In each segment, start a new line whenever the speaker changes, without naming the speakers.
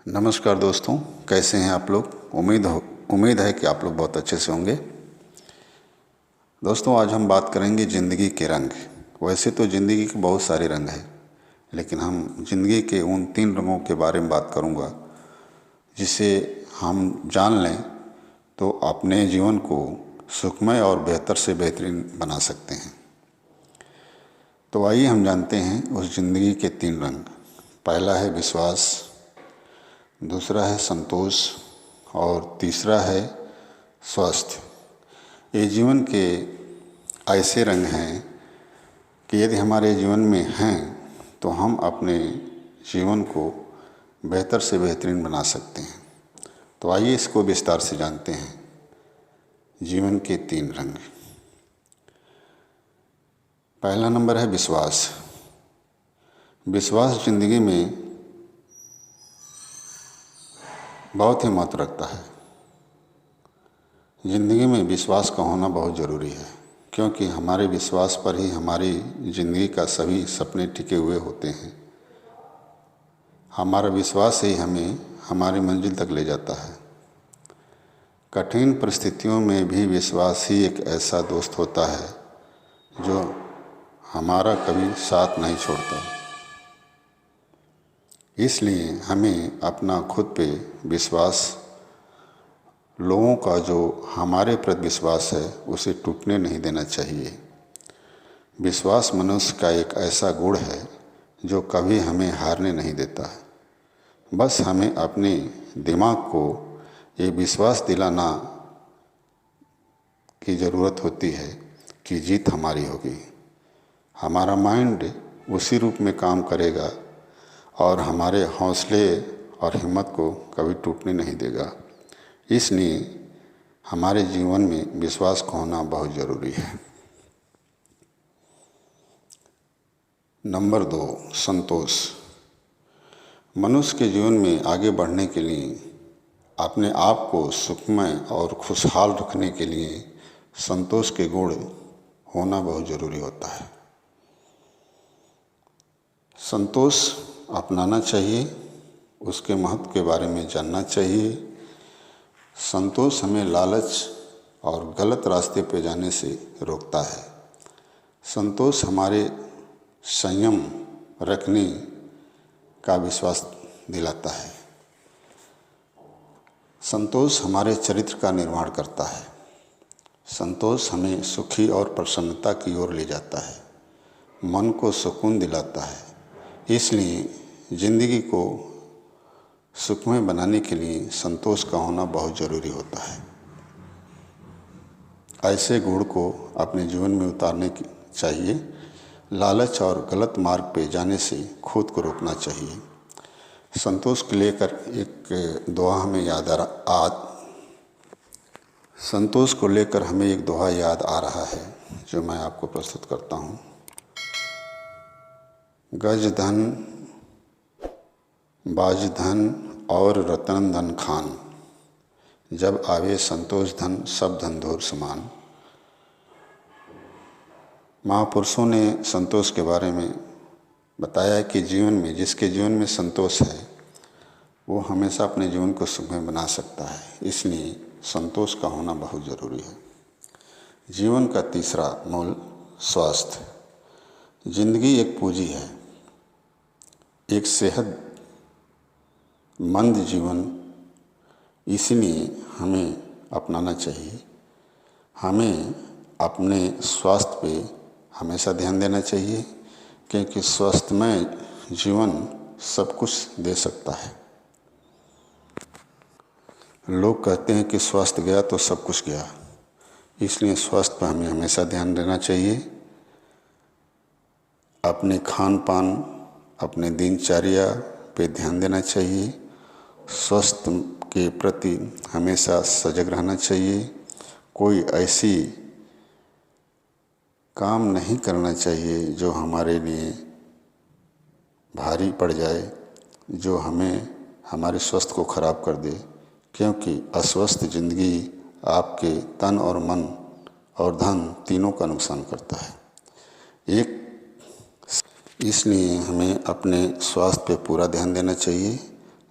नमस्कार दोस्तों, कैसे हैं आप लोग। उम्मीद है कि आप लोग बहुत अच्छे से होंगे। दोस्तों, आज हम बात करेंगे ज़िंदगी के रंग। वैसे तो ज़िंदगी के बहुत सारे रंग हैं, लेकिन हम ज़िंदगी के उन 3 रंगों के बारे में बात करूंगा जिसे हम जान लें तो अपने जीवन को सुखमय और बेहतर से बेहतरीन बना सकते हैं। तो आइए हम जानते हैं उस ज़िंदगी के 3 रंग। पहला है विश्वास, दूसरा है संतोष और तीसरा है स्वास्थ्य। ये जीवन के ऐसे रंग हैं कि यदि हमारे जीवन में हैं तो हम अपने जीवन को बेहतर से बेहतरीन बना सकते हैं। तो आइए इसको विस्तार से जानते हैं। जीवन के 3 रंग। पहला नंबर है विश्वास। विश्वास जिंदगी में बहुत ही महत्व रखता है। ज़िंदगी में विश्वास का होना बहुत ज़रूरी है, क्योंकि हमारे विश्वास पर ही हमारी ज़िंदगी का सभी सपने टिके हुए होते हैं। हमारा विश्वास ही हमें हमारी मंजिल तक ले जाता है। कठिन परिस्थितियों में भी विश्वास ही एक ऐसा दोस्त होता है जो हमारा कभी साथ नहीं छोड़ता। इसलिए हमें अपना खुद पे विश्वास, लोगों का जो हमारे प्रति विश्वास है उसे टूटने नहीं देना चाहिए। विश्वास मनुष्य का एक ऐसा गुण है जो कभी हमें हारने नहीं देता है। बस हमें अपने दिमाग को ये विश्वास दिलाना की ज़रूरत होती है कि जीत हमारी होगी। हमारा माइंड उसी रूप में काम करेगा और हमारे हौसले और हिम्मत को कभी टूटने नहीं देगा। इसलिए हमारे जीवन में विश्वास का होना बहुत ज़रूरी है। नंबर 2, संतोष। मनुष्य के जीवन में आगे बढ़ने के लिए, अपने आप को सुखमय और खुशहाल रखने के लिए संतोष के गुण होना बहुत ज़रूरी होता है। संतोष अपनाना चाहिए, उसके महत्व के बारे में जानना चाहिए। संतोष हमें लालच और गलत रास्ते पर जाने से रोकता है। संतोष हमारे संयम रखने का विश्वास दिलाता है। संतोष हमारे चरित्र का निर्माण करता है। संतोष हमें सुखी और प्रसन्नता की ओर ले जाता है, मन को सुकून दिलाता है। इसलिए ज़िंदगी को सुखमय बनाने के लिए संतोष का होना बहुत ज़रूरी होता है। ऐसे गुण को अपने जीवन में उतारने की चाहिए। लालच और गलत मार्ग पे जाने से खुद को रोकना चाहिए। संतोष को लेकर एक दोहा हमें संतोष को लेकर हमें एक दोहा याद आ रहा है, जो मैं आपको प्रस्तुत करता हूँ। गज धन बाज धन और रतन धन खान, जब आवे संतोष धन सब धन धोर समान। महापुरुषों ने संतोष के बारे में बताया कि जीवन में, जिसके जीवन में संतोष है वो हमेशा अपने जीवन को सुखमय बना सकता है। इसलिए संतोष का होना बहुत ज़रूरी है। जीवन का तीसरा मूल, स्वास्थ्य। जिंदगी एक पूंजी है। एक सेहतमंद जीवन इसलिए हमें अपनाना चाहिए। हमें अपने स्वास्थ्य पे हमेशा ध्यान देना चाहिए, क्योंकि स्वास्थ्यमय जीवन सब कुछ दे सकता है। लोग कहते हैं कि स्वास्थ्य गया तो सब कुछ गया, इसलिए स्वास्थ्य पर हमें हमेशा ध्यान देना चाहिए। अपने खान पान, अपने दिनचर्या पे ध्यान देना चाहिए। स्वास्थ्य के प्रति हमेशा सजग रहना चाहिए। कोई ऐसी काम नहीं करना चाहिए जो हमारे लिए भारी पड़ जाए, जो हमें हमारे स्वास्थ्य को खराब कर दे, क्योंकि अस्वस्थ जिंदगी आपके तन और मन और धन तीनों का नुकसान करता है। इसलिए हमें अपने स्वास्थ्य पे पूरा ध्यान देना चाहिए।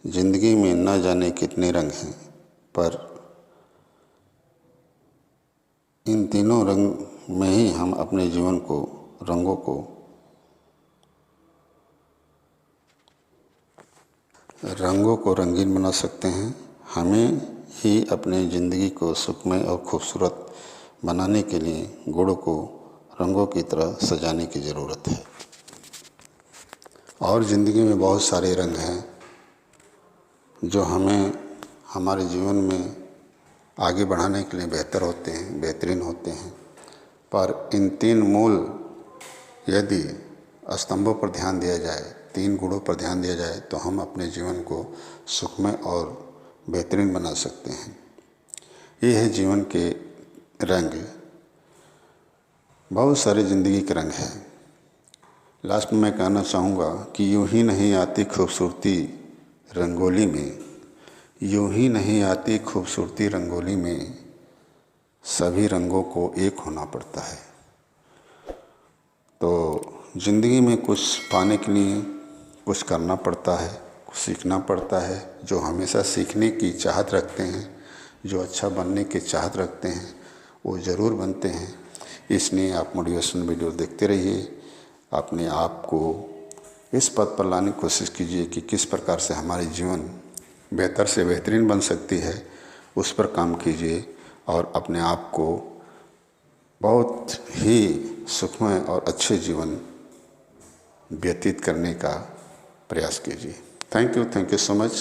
जिंदगी में न जाने कितने रंग हैं, पर इन तीनों रंग में ही हम अपने जीवन को, रंगों को रंगीन बना सकते हैं। हमें ही अपने ज़िंदगी को सुखमय और खूबसूरत बनाने के लिए गुण को रंगों की तरह सजाने की ज़रूरत है। और ज़िंदगी में बहुत सारे रंग हैं जो हमें हमारे जीवन में आगे बढ़ाने के लिए बेहतरीन होते हैं। पर इन तीन मूल यदि स्तंभों पर ध्यान दिया जाए, तीन गुणों पर ध्यान दिया जाए, तो हम अपने जीवन को सुखमय और बेहतरीन बना सकते हैं। ये है जीवन के रंग। बहुत सारे ज़िंदगी के रंग हैं। लास्ट में मैं कहना चाहूँगा कि यूं ही नहीं आती खूबसूरती रंगोली में, यूं ही नहीं आती खूबसूरती रंगोली में, सभी रंगों को एक होना पड़ता है। तो ज़िंदगी में कुछ पाने के लिए कुछ करना पड़ता है, कुछ सीखना पड़ता है। जो हमेशा सीखने की चाहत रखते हैं, जो अच्छा बनने की चाहत रखते हैं, वो ज़रूर बनते हैं। इसलिए आप मोटिवेशन वीडियो देखते रहिए, अपने आप को इस पद पर लाने की कोशिश कीजिए कि किस प्रकार से हमारी जीवन बेहतर से बेहतरीन बन सकती है, उस पर काम कीजिए और अपने आप को बहुत ही सुखमय और अच्छे जीवन व्यतीत करने का प्रयास कीजिए। Thank you so much.